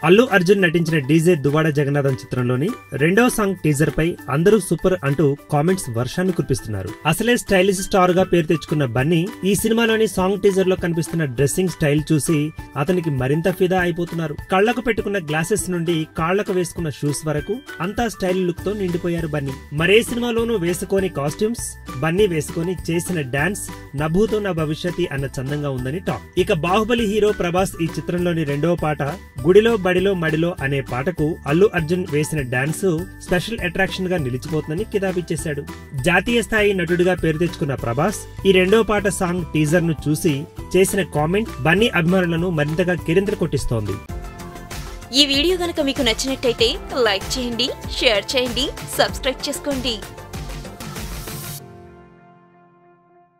అల్లు అర్జున్ నటించిన డీజే దువాడ జగన్నాథం చిత్రంలోని రెండో సాంగ్ టీజర్ పై అందరూ సూపర్ అంటూ కామెంట్స్ వర్షాన్ని కురిపిస్తున్నారు. అసలే స్టైలిష్ స్టార్ గా పేరు తెచ్చుకున్న బన్నీ ఈ సినిమాలోని సాంగ్ టీజర్ లో కనిపిస్తున్న డ్రెస్సింగ్ స్టైల్ చూసి అతనికి మరింత ఫిదా అయిపోతున్నారు. కళ్లకు పెట్టుకున్న గ్లాసెస్ నుండి కాళ్లకు వేసుకున్న షూస్ వరకు అంతా స్టైల్ లుక్ తో నిండిపోయారు బన్నీ. మరే సినిమాలోనూ వేసుకోని కాస్ట్యూమ్స్, బన్నీ వేసుకొని చేసిన డాన్స్ నభూతో నా భవిష్యతి అన్న చందంగా ఉందని టాక్. ఇక బాహుబలి హీరో ప్రభాస్ ఈ చిత్రంలోని రెండవ పాట గుడిలో బడిలో మడిలో అనే పాటకు అల్లు అర్జున్ వేసిన డాన్స్ స్పెషల్ అట్రాక్షన్ గా నిలిచిపోతుందని కితాబిచ్చేశాడు. జాతీయ స్థాయి నటుడిగా పేరు తెచ్చుకున్న ప్రభాస్ ఈ రెండో పాట సాంగ్ టీజర్ ను చూసి చేసిన కామెంట్ బన్నీ అభిమానులను మరింతగా కిరింతలు కొట్టిస్తోంది. ఈ వీడియో గనుక మీకు నచ్చినట్టయితే లైక్ చేయండి, షేర్ చేయండి, సబ్స్క్రైబ్ చేసుకోండి.